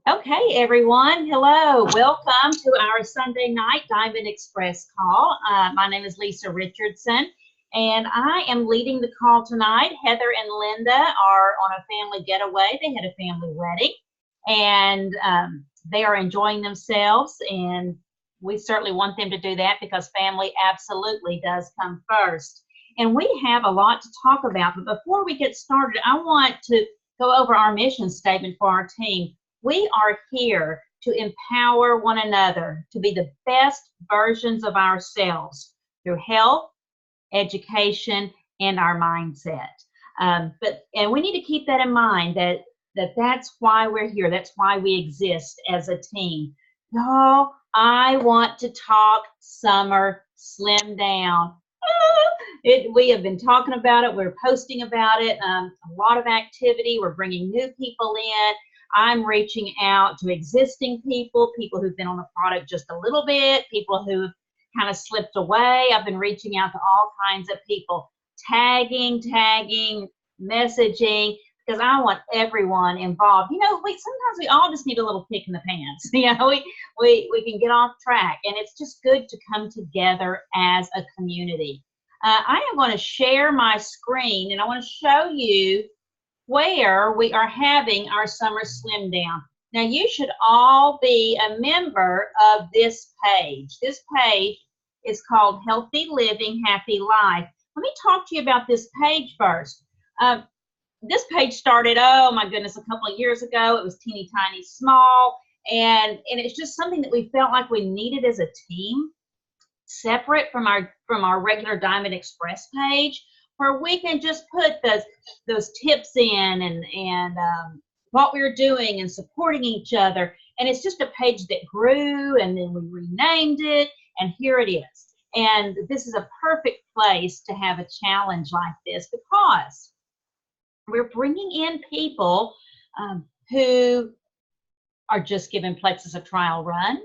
Okay, everyone. Hello. Welcome to our Sunday night Diamond Express call. My name is Lisa Richardson, and I am leading the call tonight. Heather and Linda are on a family getaway. They had a family wedding, and they are enjoying themselves, and we certainly want them to do that because family absolutely does come first. And we have a lot to talk about, but before we get started, I want to go over our mission statement for our team. We are here to empower one another to be the best versions of ourselves through health, education, and our mindset. And we need to keep that in mind that's why we're here. That's why we exist as a team. Y'all, I want to talk summer slim down. We have been talking about it. We're posting about it. A lot of activity. We're bringing new people in. I'm reaching out to existing people who've been on the product just a little bit, people who've kind of slipped away. I've been reaching out to all kinds of people, tagging, messaging, because I want everyone involved. Sometimes we all just need a little kick in the pants. We can get off track, and it's just good to come together as a community. I am going to share my screen, and I want to show you where we are having our summer slim down. Now, you should all be a member of this page. This page is called Healthy Living, Happy Life. Let me talk to you about this page first. This page started, oh my goodness, a couple of years ago. It was teeny tiny small, and it's just something that we felt like we needed as a team, separate from our regular Diamond Express page, where we can just put those tips in and what we were doing and supporting each other. And it's just a page that grew, and then we renamed it, and here it is. And this is a perfect place to have a challenge like this because we're bringing in people who are just giving Plexus a trial run,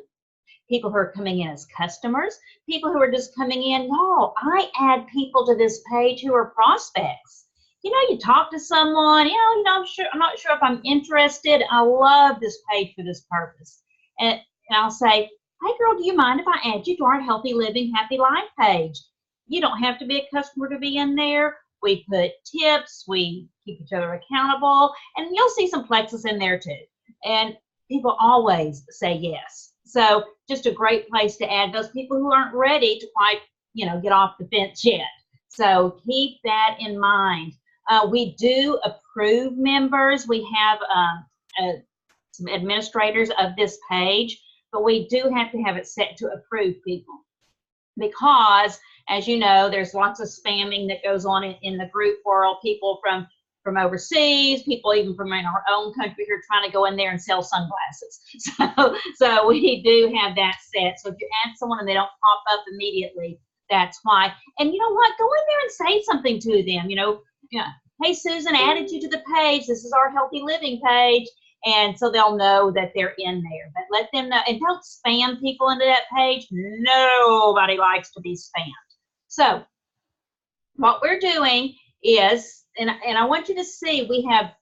people who are coming in as customers, people who are just coming in. No, I add people to this page who are prospects. You talk to someone, I'm not sure if I'm interested. I love this page for this purpose. And I'll say, hey girl, do you mind if I add you to our Healthy Living, Happy Life page? You don't have to be a customer to be in there. We put tips, we keep each other accountable, and you'll see some Plexus in there too. And people always say yes. So just a great place to add those people who aren't ready to quite, get off the fence yet. So keep that in mind. We do approve members. We have some administrators of this page, but we do have to have it set to approve people because, as you know, there's lots of spamming that goes on in the group world. People from overseas, people even from in our own country who are trying to go in there and sell sunglasses. So we do have that set. So if you add someone and they don't pop up immediately, that's why. And you know what? Go in there and say something to them. Hey, Susan added you to the page. This is our Healthy Living page. And so they'll know that they're in there. But let them know. And don't spam people into that page. Nobody likes to be spammed. So what we're doing is, and I want you to see, we have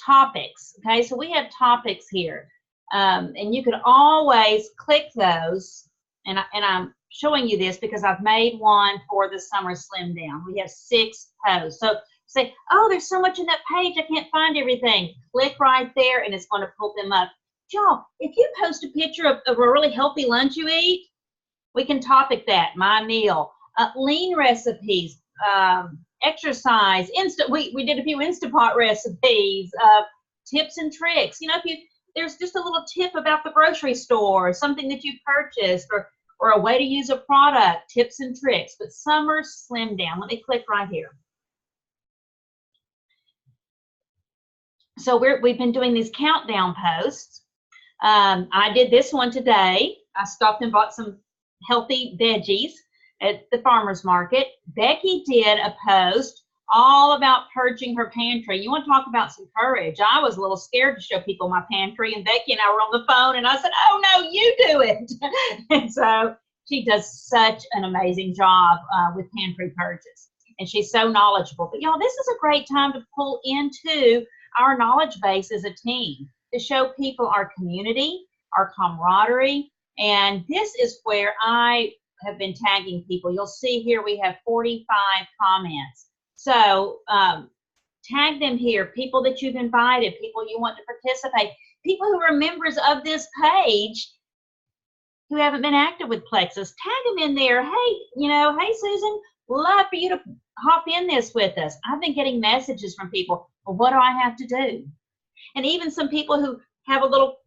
topics, okay? So we have topics here, and you can always click those, and I'm showing you this because I've made one for the summer slim down. We have 6 posts. So say, oh, there's so much in that page, I can't find everything. Click right there, and it's going to pull them up. Y'all, if you post a picture of a really healthy lunch you eat, we can topic that, my meal, lean recipes, exercise, we did a few Instapot recipes, tips and tricks. If there's just a little tip about the grocery store, or something that you purchased, or a way to use a product, tips and tricks. But summer slim down. Let me click right here. So we've been doing these countdown posts. I did this one today. I stopped and bought some healthy veggies at the farmer's market. Becky did a post all about purging her pantry. You want to talk about some courage. I was a little scared to show people my pantry, and Becky and I were on the phone, and I said, oh no, you do it. And so she does such an amazing job with pantry purges, and she's so knowledgeable. But y'all, this is a great time to pull into our knowledge base as a team. to show people our community, our camaraderie. And this is where I have been tagging people. You'll see here we have 45 comments. So tag them here, people that you've invited, people you want to participate, people who are members of this page who haven't been active with Plexus. Tag them in there. Hey, hey, Susan, love for you to hop in this with us. I've been getting messages from people, well, what do I have to do? And even some people who have a little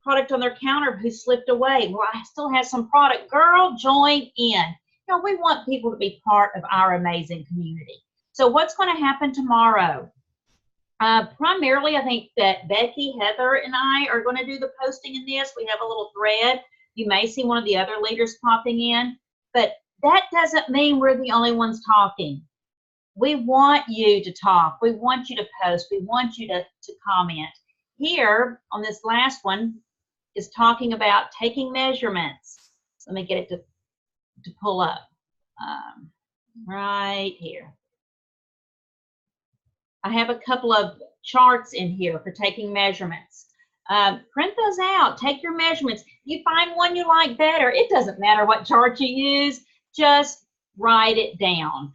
product on their counter who slipped away. Well, I still have some product. Girl, join in. We want people to be part of our amazing community. So what's going to happen tomorrow? Primarily, I think that Becky, Heather, and I are going to do the posting in this. We have a little thread. You may see one of the other leaders popping in, but that doesn't mean we're the only ones talking. We want you to talk. We want you to post. We want you to comment. Here on this last one is talking about taking measurements. Let me get it to pull up right here. I have a couple of charts in here for taking measurements. Print those out. Take your measurements. You find one you like better. It doesn't matter what chart you use. Just write it down.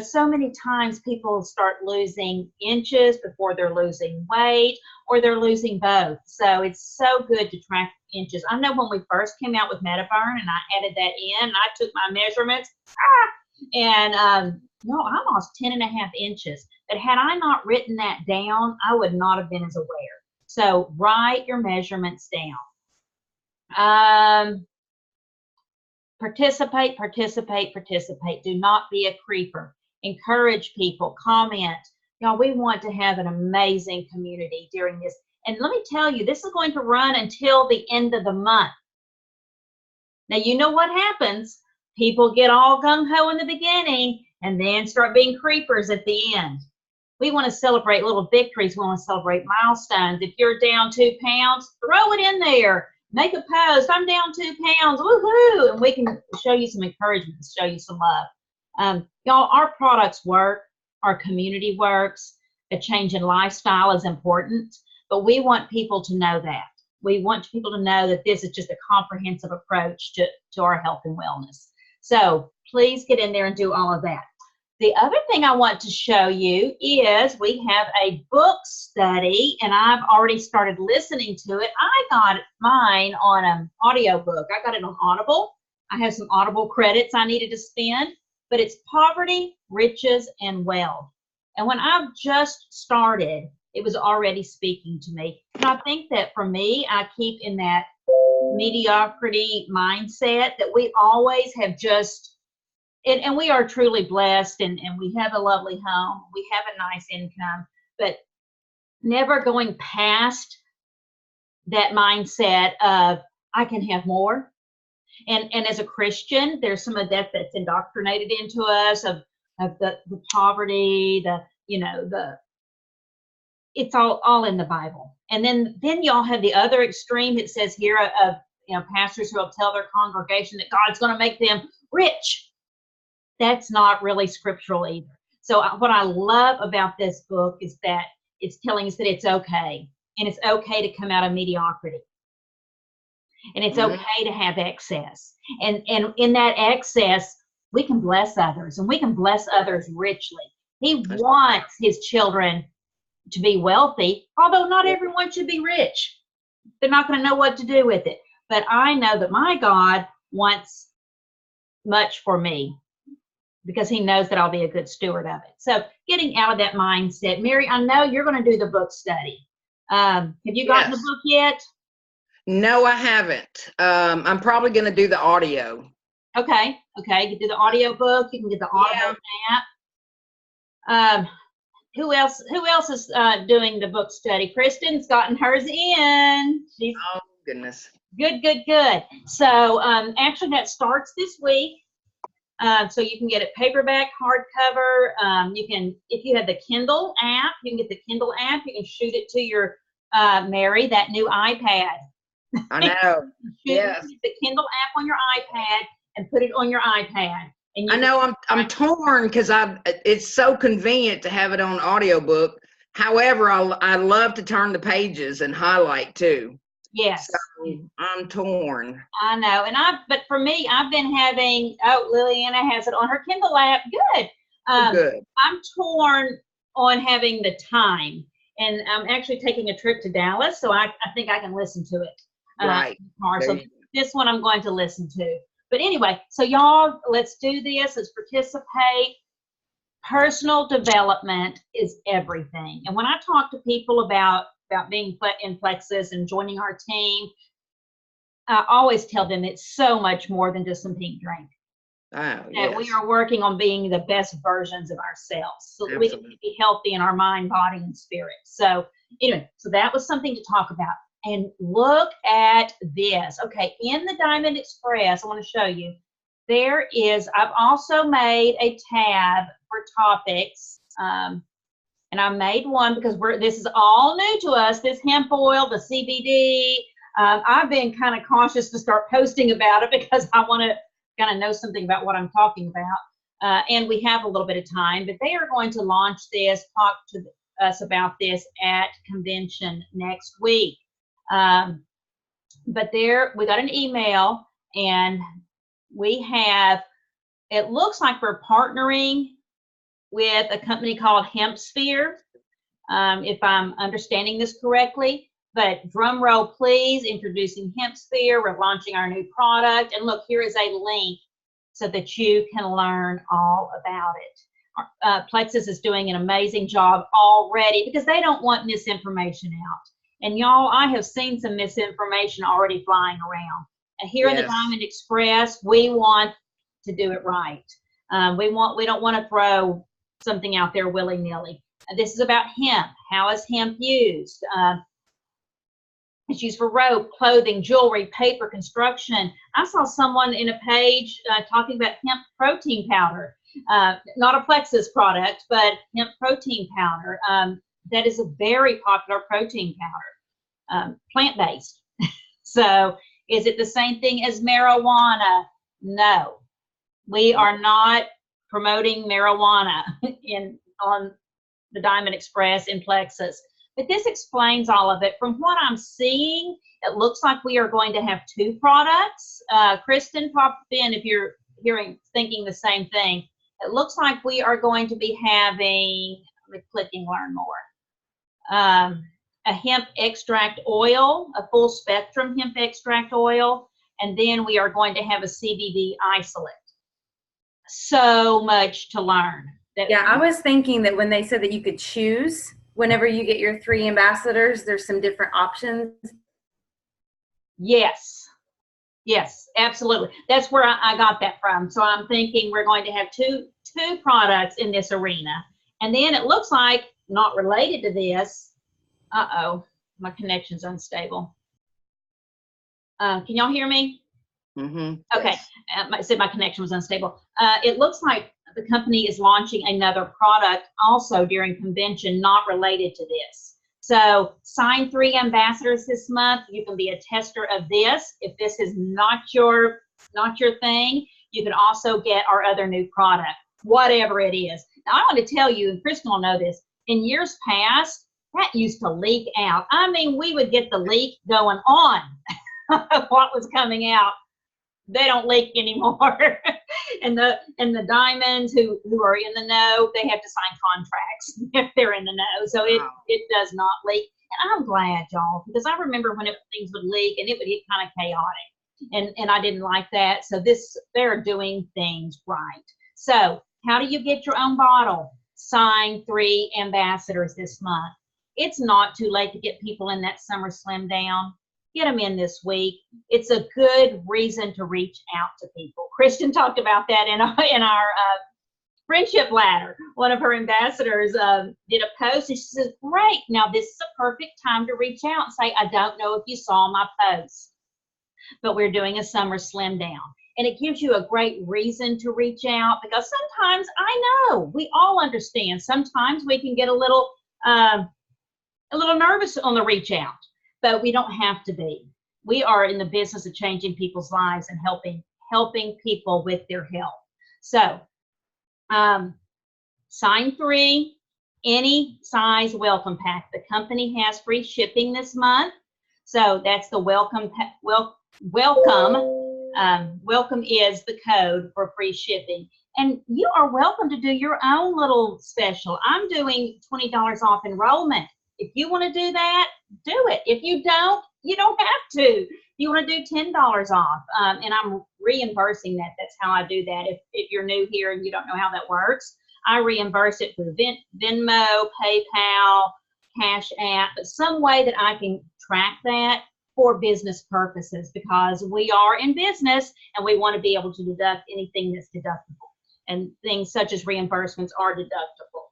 So many times people start losing inches before they're losing weight, or they're losing both. So it's so good to track inches. I know when we first came out with MetaBurn and I added that in, and I took my measurements, and I lost 10.5 inches. But had I not written that down, I would not have been as aware. So write your measurements down. Participate, participate, participate. Do not be a creeper. Encourage people, comment. We want to have an amazing community during this. And let me tell you, this is going to run until the end of the month. Now, you know what happens. People get all gung-ho in the beginning and then start being creepers at the end. We want to celebrate little victories. We want to celebrate milestones. If you're down 2 pounds, throw it in there. Make a post. I'm down 2 pounds. Woohoo! And we can show you some encouragement, show you some love. Y'all, our products work. Our community works. A change in lifestyle is important, but we want people to know that. We want people to know that this is just a comprehensive approach to our health and wellness. So please get in there and do all of that. The other thing I want to show you is we have a book study, and I've already started listening to it. I got mine on an audiobook. I got it on Audible. I have some Audible credits I needed to spend, but it's Poverty, Riches, and Wealth. And when I've just started, it was already speaking to me. And I think that for me, I keep in that mediocrity mindset that we always have just, and we are truly blessed, and we have a lovely home, we have a nice income, but never going past that mindset of I can have more. And as a Christian, there's some of that that's indoctrinated into us of the poverty, it's all in the Bible. And then y'all have the other extreme. It says here of pastors who will tell their congregation that God's going to make them rich. That's not really scriptural either. So what I love about this book is that it's telling us that it's okay, and it's okay to come out of mediocrity, and it's okay to have excess, and in that excess we can bless others, and we can bless others richly. He wants his children to be wealthy, although not everyone should be rich. They're not going to know what to do with it. But I know that my God wants much for me, because he knows that I'll be a good steward of it. So getting out of that mindset. Mary, I know you're going to do the book study. Have you gotten the book yet? No, I haven't. I'm probably going to do the audio. Okay. You can do the audio book. You can get the Audible app. Who else is doing the book study? Kristen's gotten hers in. Oh, goodness. Good. So actually that starts this week. So you can get it paperback, hardcover. You can, if you have the Kindle app, you can get the Kindle app. You can shoot it to your Mary, that new iPad. I know. Yes. The Kindle app on your iPad and put it on your iPad. And I know I'm torn because it's so convenient to have it on audiobook, However, I love to turn the pages and highlight too. Yes. So I'm torn. I know. But for me, I've been having, Liliana has it on her Kindle app. Good. Good. I'm torn on having the time. And I'm actually taking a trip to Dallas, so I think I can listen to it. Right. So this one I'm going to listen to. But anyway, so y'all, let's do this. Let's participate. Personal development is everything. And when I talk to people about being in Plexus and joining our team, I always tell them it's so much more than just some pink drink. Oh, yes. We are working on being the best versions of ourselves so that we can be healthy in our mind, body, and spirit. So anyway, so that was something to talk about. And look at this. Okay, in the Diamond Express, I want to show you, there is, I've also made a tab for topics. And I made one because this is all new to us, this hemp oil, the CBD. I've been kind of cautious to start posting about it because I want to kind of know something about what I'm talking about. And we have a little bit of time, but they are going to launch this, talk to us about this at convention next week. But we got an email, and we have, it looks like we're partnering with a company called Hempsphere, if I'm understanding this correctly. But drum roll, please, introducing Hempsphere. We're launching our new product. And look, here is a link so that you can learn all about it. Plexus is doing an amazing job already because they don't want misinformation out. And y'all, I have seen some misinformation already flying around. And here in the Diamond Express, we want to do it right. We don't want to throw something out there willy-nilly. This is about hemp. How is hemp used? It's used for rope, clothing, jewelry, paper, construction. I saw someone in a page talking about hemp protein powder. Not a Plexus product, but hemp protein powder. That is a very popular protein powder, plant-based. So is it the same thing as marijuana? No. We are not promoting marijuana on the Diamond Express in Plexus. But this explains all of it. From what I'm seeing, it looks like we are going to have 2 products. Kristen, pop in if you're thinking the same thing. It looks like we are going to be having, let me click and learn more, a hemp extract oil, a full spectrum hemp extract oil, and then we are going to have a CBD isolate. So much to learn. Yeah, I was thinking that when they said that you could choose whenever you get your 3 ambassadors, there's some different options. Yes, absolutely. That's where I got that from. So I'm thinking we're going to have two products in this arena. And then it looks like, not related to this, my connection's unstable. Can y'all hear me? Mm-hmm. Okay, I said my connection was unstable. It looks like the company is launching another product also during convention, not related to this. So sign 3 ambassadors this month. You can be a tester of this. If this is not your thing, you can also get our other new product, whatever it is. Now I want to tell you, and Kristen will know this, in years past, that used to leak out. I mean, we would get the leak going on of what was coming out. They don't leak anymore. and the diamonds who are in the know, they have to sign contracts if they're in the know. So it does not leak. And I'm glad, y'all, because I remember when things would leak and it would get kind of chaotic. And I didn't like that. So they're doing things right. So how do you get your own bottle? Sign 3 ambassadors this month. It's not too late to get people in that summer slim down. Get them in this week. It's a good reason to reach out to people. Kristen talked about that in our friendship ladder. One of her ambassadors did a post, and she says, great, now this is a perfect time to reach out and say, I don't know if you saw my post, but we're doing a summer slim down. And it gives you a great reason to reach out, because sometimes, I know, we all understand, sometimes we can get a little nervous on the reach out. But we don't have to be. We are in the business of changing people's lives and helping people with their health. So sign 3, any size welcome pack. The company has free shipping this month. So that's the welcome is the code for free shipping. And you are welcome to do your own little special. I'm doing $20 off enrollment. If you want to do that, do it. If you don't, you don't have to. If you want to do $10 off, and I'm reimbursing that. That's how I do that. If you're new here and you don't know how that works, I reimburse it through Venmo, PayPal, Cash App, but some way that I can track that for business purposes, because we are in business and we want to be able to deduct anything that's deductible, and things such as reimbursements are deductible.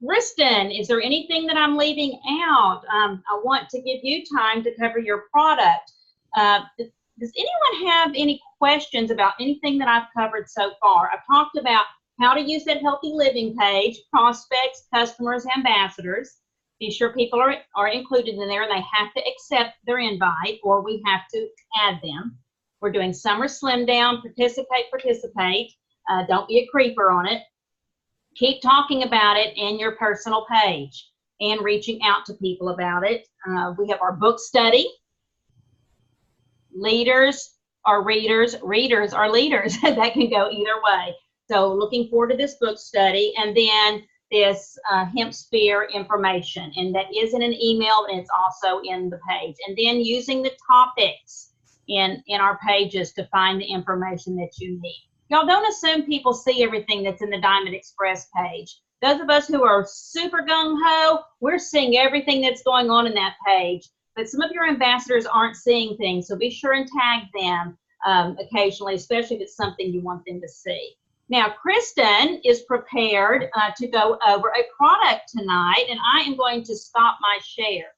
Kristen, is there anything that I'm leaving out? I want to give you time to cover your product. Does anyone have any questions about anything that I've covered so far? I've talked about how to use that healthy living page, prospects, customers, ambassadors. Be sure people are included in there and they have to accept their invite, or we have to add them. We're doing summer slim down, participate. Don't be a creeper on it. Keep talking about it in your personal page and reaching out to people about it. We have our book study. Leaders are readers, readers are leaders. That can go either way. So looking forward to this book study, and then this Hempsphere information, and that is in an email and it's also in the page. And then using the topics in our pages to find the information that you need. Y'all don't assume people see everything that's in the Diamond Express page. Those of us who are super gung-ho, we're seeing everything that's going on in that page. But some of your ambassadors aren't seeing things, so be sure and tag them occasionally, especially if it's something you want them to see. Now, Kristen is prepared to go over a product tonight, and I am going to stop my share.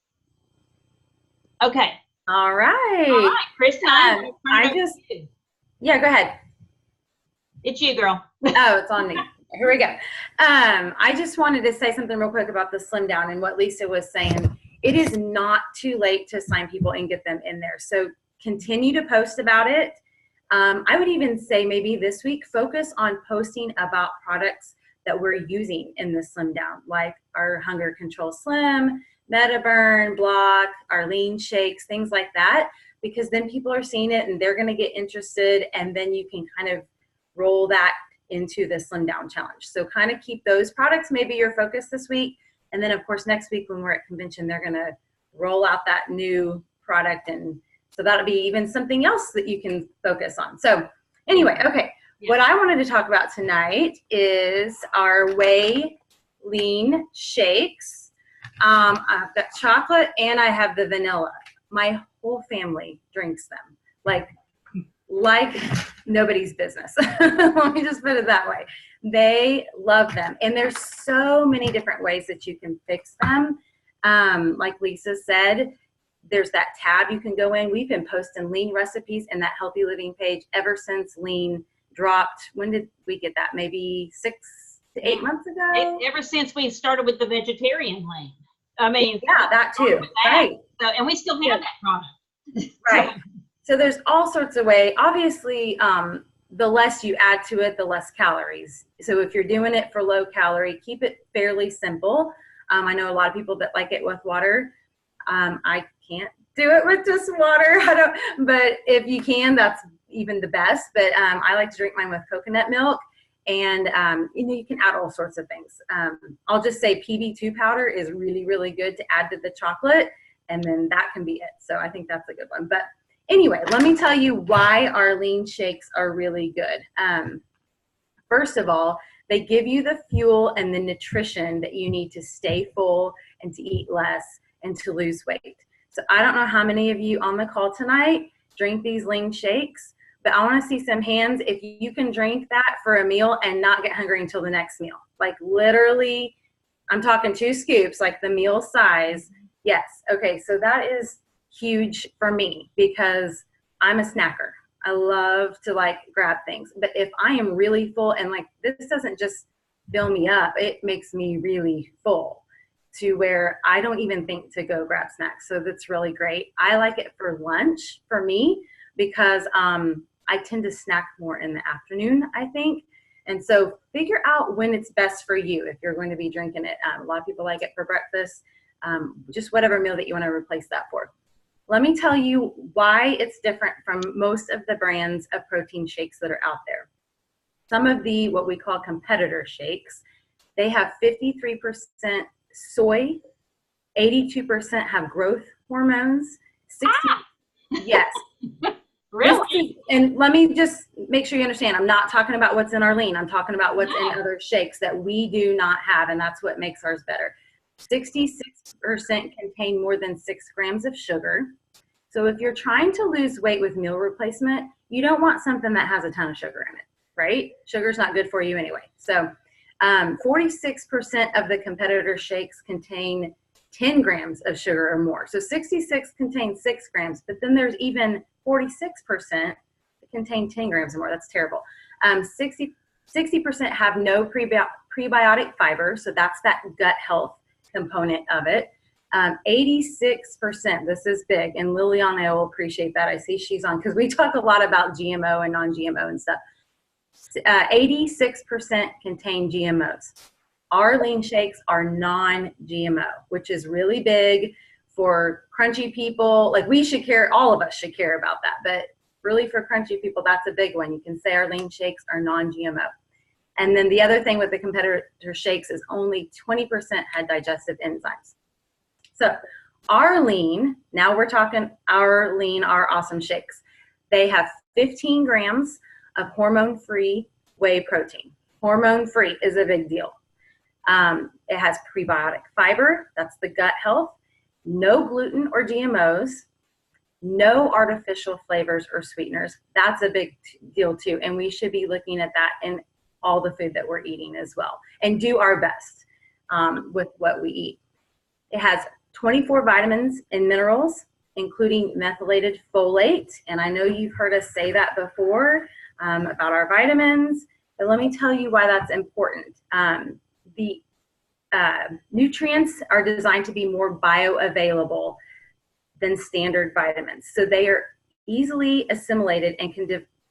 Okay. All right. All right, Kristen. Yeah, go ahead. It's you, girl. Oh, it's on me. Here we go. I just wanted to say something real quick about the slim down and what Lisa was saying. It is not too late to sign people and get them in there. So continue to post about it. I would even say maybe this week, focus on posting about products that we're using in the slim down, like our Hunger Control Slim, MetaBurn, Block, our lean shakes, things like that, because then people are seeing it and they're going to get interested, and then you can kind of roll that into the slim down challenge. So kind of keep those products maybe your focus this week. And then of course, next week when we're at convention, they're going to roll out that new product. And so that'll be even something else that you can focus on. So anyway, okay. Yeah. What I wanted to talk about tonight is our Whey Lean Shakes. I've got chocolate and I have the vanilla. My whole family drinks them. Like nobody's business. Let me just put it that way. They love them. And there's so many different ways that you can fix them. Like Lisa said, there's that tab you can go in. We've been posting lean recipes in that healthy living page ever since lean dropped. When did we get that? Maybe 6 to 8 months ago? Ever since we started with the vegetarian lean. I mean, yeah, that too. Right. So, and we still have that product. Right. So there's all sorts of ways. Obviously, the less you add to it, the less calories. So if you're doing it for low calorie, keep it fairly simple. I know a lot of people that like it with water. I can't do it with just water. But if you can, that's even the best. But I like to drink mine with coconut milk. And, you can add all sorts of things. I'll just say PB2 powder is really, really good to add to the chocolate. And then that can be it. So I think that's a good one. But anyway, let me tell you why our lean shakes are really good. First of all, they give you the fuel and the nutrition that you need to stay full and to eat less and to lose weight. So I don't know how many of you on the call tonight drink these lean shakes, but I want to see some hands if you can drink that for a meal and not get hungry until the next meal. Like literally, I'm talking 2 scoops, like the meal size. Yes. Okay. So that is huge for me because I'm a snacker. I love to grab things, but if I am really full and this doesn't just fill me up, it makes me really full to where I don't even think to go grab snacks. So that's really great. I like it for lunch for me because I tend to snack more in the afternoon, I think. And so figure out when it's best for you if you're going to be drinking it. A lot of people like it for breakfast, just whatever meal that you want to replace that for. Let me tell you why it's different from most of the brands of protein shakes that are out there. Some of the, what we call competitor shakes, they have 53% soy, 82% have growth hormones, 60, yes. Really? And let me just make sure you understand, I'm not talking about what's in our lean. I'm talking about what's in other shakes that we do not have, and that's what makes ours better. 66% contain more than 6 grams of sugar. So if you're trying to lose weight with meal replacement, you don't want something that has a ton of sugar in it, right? Sugar's not good for you anyway. So 46% of the competitor shakes contain 10 grams of sugar or more. So 66 contains 6 grams, but then there's even 46% that contain 10 grams or more. That's terrible. 60% have no prebiotic fiber, so that's that gut health component of it. 86%, this is big, and Liliana will appreciate that. I see she's on, because we talk a lot about GMO and non-GMO and stuff. 86% contain GMOs. Our lean shakes are non-GMO, which is really big for crunchy people. Like, we should care, all of us should care about that, but really for crunchy people, that's a big one. You can say our lean shakes are non-GMO. And then the other thing with the competitor shakes is only 20% had digestive enzymes. So our lean, now we're talking our lean, our awesome shakes. They have 15 grams of hormone-free whey protein. Hormone-free is a big deal. It has prebiotic fiber, that's the gut health, no gluten or GMOs, no artificial flavors or sweeteners. That's a big deal too. And we should be looking at that in all the food that we're eating as well, and do our best with what we eat. It has 24 vitamins and minerals, including methylated folate. And I know you've heard us say that before about our vitamins, but let me tell you why that's important. The nutrients are designed to be more bioavailable than standard vitamins. So they are easily assimilated and can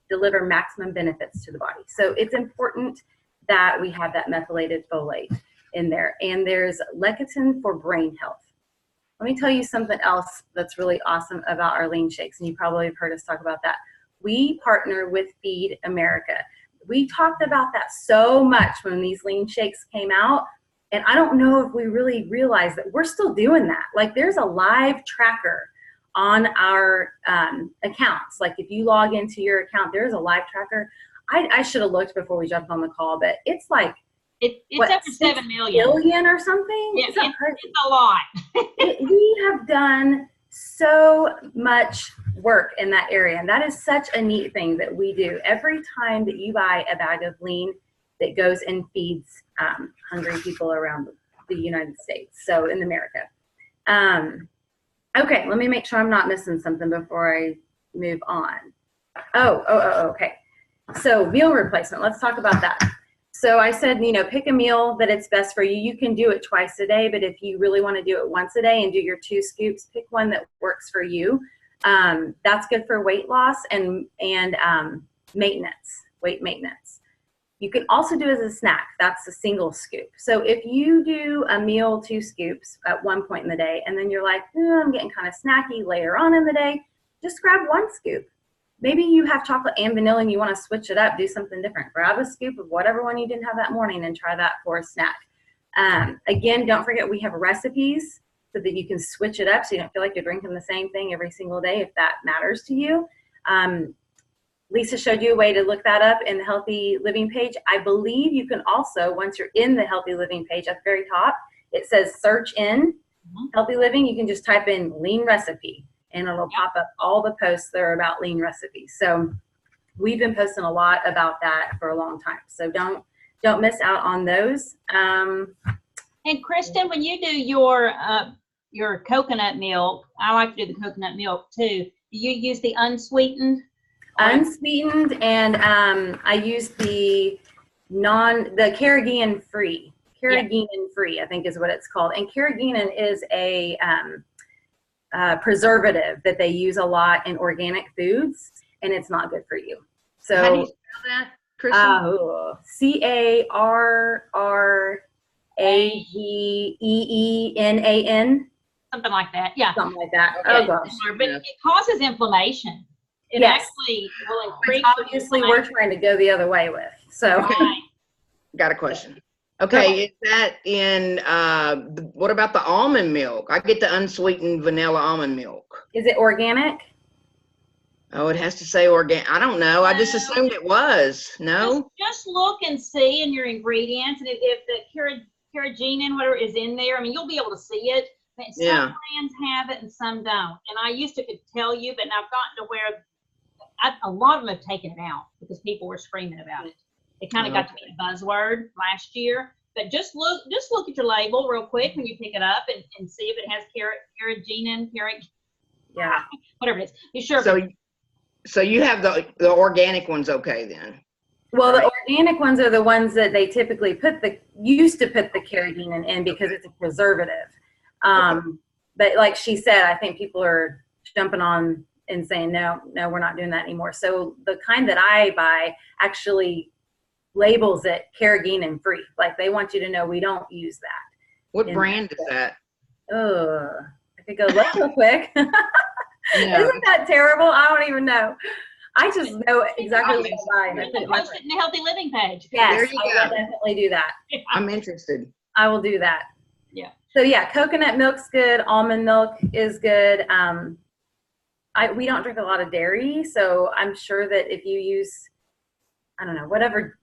deliver maximum benefits to the body. So it's important that we have that methylated folate in there. And there's lecithin for brain health. Let me tell you something else that's really awesome about our lean shakes, and you probably have heard us talk about that. We partner with Feed America. We talked about that so much when these lean shakes came out, and I don't know if we really realize that we're still doing that. Like, there's a live tracker on our accounts. Like, if you log into your account, there's a live tracker. I should have looked before we jumped on the call, but it's like, it's what, over 7 million. or something? Yeah, it's a lot. We have done so much work in that area, and that is such a neat thing that we do. Every time that you buy a bag of lean, that goes and feeds hungry people around the United States, so in America. Okay, let me make sure I'm not missing something before I move on. Okay. So meal replacement, let's talk about that. So I said, you know, pick a meal that it's best for you. You can do it twice a day, but if you really want to do it once a day and do your 2 scoops, pick one that works for you. That's good for weight loss and maintenance, weight maintenance. You can also do it as a snack. That's a single scoop. So if you do a meal, 2 scoops at one point in the day, and then you're like, I'm getting kind of snacky later on in the day, just grab 1 scoop. Maybe you have chocolate and vanilla and you want to switch it up, do something different. Grab a scoop of whatever one you didn't have that morning and try that for a snack. Again, don't forget we have recipes so that you can switch it up so you don't feel like you're drinking the same thing every single day if that matters to you. Lisa showed you a way to look that up in the Healthy Living page. I believe you can also, once you're in the Healthy Living page at the very top, it says search in Healthy Living. You can just type in lean recipe and it'll pop up all the posts that are about lean recipes. So we've been posting a lot about that for a long time. So don't miss out on those. And Kristen, when you do your coconut milk, I like to do the coconut milk too. Do you use the unsweetened? Unsweetened, and I use the carrageenan free. Carrageenan free, I think is what it's called. And carrageenan is a preservative that they use a lot in organic foods, and it's not good for you. So How do you spell that? Kristen? CARRAGEEENAN. Something like that. Yeah. Something like that. Okay. Oh gosh. But it causes inflammation. It Yes. actually will Which increase. obviously we're trying to go the other way with. So Right. Got a question. Okay, is that in, what about the almond milk? I get the unsweetened vanilla almond milk. is it organic? Oh, it has to say organic. I don't know. I just assumed it was. No? Just look and see in your ingredients, and if the carrageenan, whatever is in there, I mean, you'll be able to see it. But some Yeah. brands have it and some don't. And I used to could tell you, but now I've gotten to where a lot of them have taken it out because people were screaming about it. It kind of got to be a buzzword last year. But just look at your label real quick when you pick it up and see if it has carrageenan, Yeah. whatever it is. Be sure. So you have the organic ones, okay then? Well, Right. the organic ones are the ones that they typically used to put the carrageenan in because it's a preservative. But like she said, I think people are jumping on and saying, no, we're not doing that anymore. So the kind that I buy actually labels it carrageenan free. Like they want you to know we don't use that. What brand is that? I could go look real quick. Yeah. Isn't that terrible? I don't even know. I just know exactly what I'm buying. I put it in my Post it in the healthy living page. Yes, There you I go. will definitely do that. I'm interested. I will do that. Yeah. So yeah, coconut milk's good. Almond milk is good. We don't drink a lot of dairy, so I'm sure that if you use, I don't know, whatever,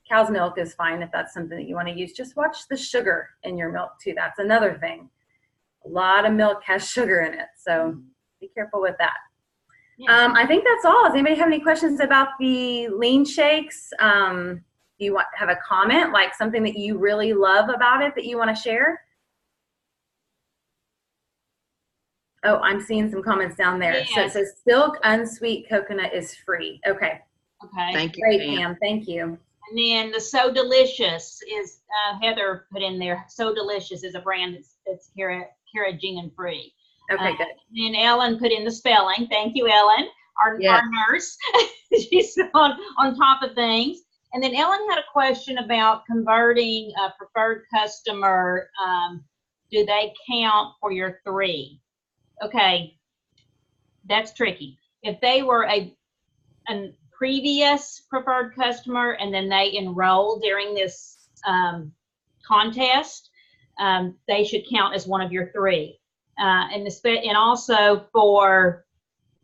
cow's milk is fine if that's something that you want to use. Just watch the sugar in your milk too. That's another thing. A lot of milk has sugar in it, so be careful with that. Yeah. I think that's all. Does anybody have any questions about the lean shakes? Do you have a comment, like something that you really love about it that you want to share? Oh, I'm seeing some comments down there. Yes. So it says silk unsweet coconut is free. Okay. Okay. Thank you, Great, Pam. Pam. Thank you. And then the So Delicious is Heather put in there. So Delicious is a brand that's carrageenan free. Okay, good. And Ellen put in the spelling. Thank you, Ellen, our nurse. She's on top of things. And then Ellen had a question about converting a preferred customer. Do they count for your 3? Okay, that's tricky. If they were a previous preferred customer and then they enroll during this contest, they should count as one of your 3. And also for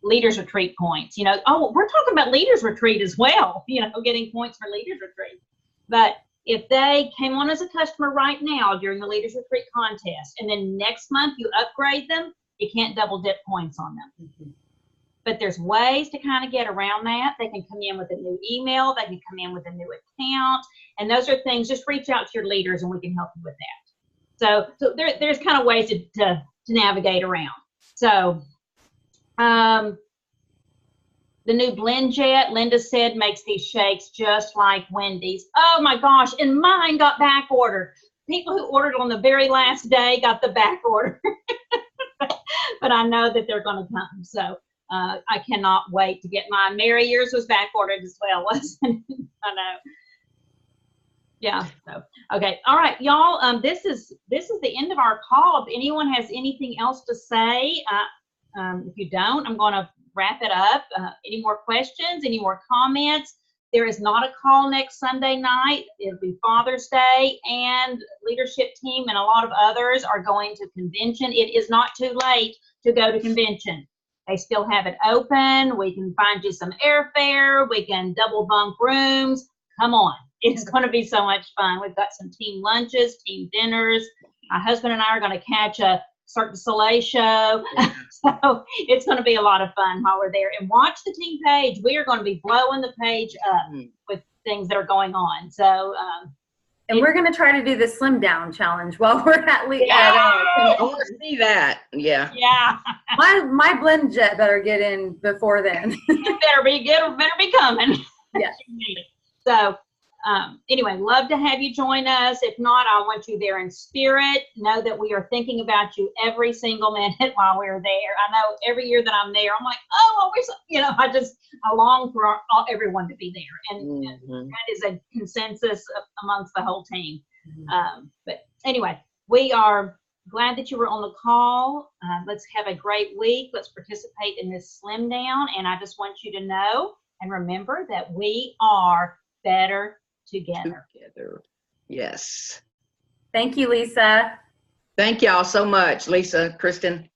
Leaders Retreat points, we're talking about Leaders Retreat as well, getting points for Leaders Retreat. But if they came on as a customer right now during the Leaders Retreat contest, and then next month you upgrade them, you can't double dip points on them. Mm-hmm. But there's ways to kind of get around that. They can come in with a new email. They can come in with a new account. And those are things, just reach out to your leaders and we can help you with that. So there's kind of ways to navigate around. So the new Blend Jet, Linda said, makes these shakes just like Wendy's. Oh my gosh, and mine got back ordered. People who ordered on the very last day got the back order. But I know that they're going to come. So I cannot wait to get mine. Mary, yours was back ordered as well, wasn't it? I know. Yeah. So okay. All right, y'all. This is the end of our call. If anyone has anything else to say, if you don't, I'm going to wrap it up. Any more questions? Any more comments? There is not a call next Sunday night. It'll be Father's Day, and leadership team and a lot of others are going to convention. It is not too late to go to convention. They still have it open. We can find you some airfare. We can double bunk rooms. Come on. It's going to be so much fun. We've got some team lunches, team dinners. My husband and I are going to catch a Cirque du Soleil show. Yeah. So it's going to be a lot of fun while we're there. And watch the team page. We are going to be blowing the page up with things that are going on. So, and we're going to try to do the slim down challenge while we're at least. I want to see that. Yeah. Yeah. My Blend Jet better get in before then. It better be good or better be coming. Yeah. So, Anyway, love to have you join us. If not, I want you there in spirit. Know that we are thinking about you every single minute while we're there. I know every year that I'm there, I'm like, oh, I wish, I long for everyone to be there. And that is a consensus amongst the whole team. But anyway, we are glad that you were on the call. Let's have a great week. Let's participate in this slim down. And I just want you to know and remember that we are better together. Yes. Thank you, Lisa. Thank y'all so much, Lisa, Kristen.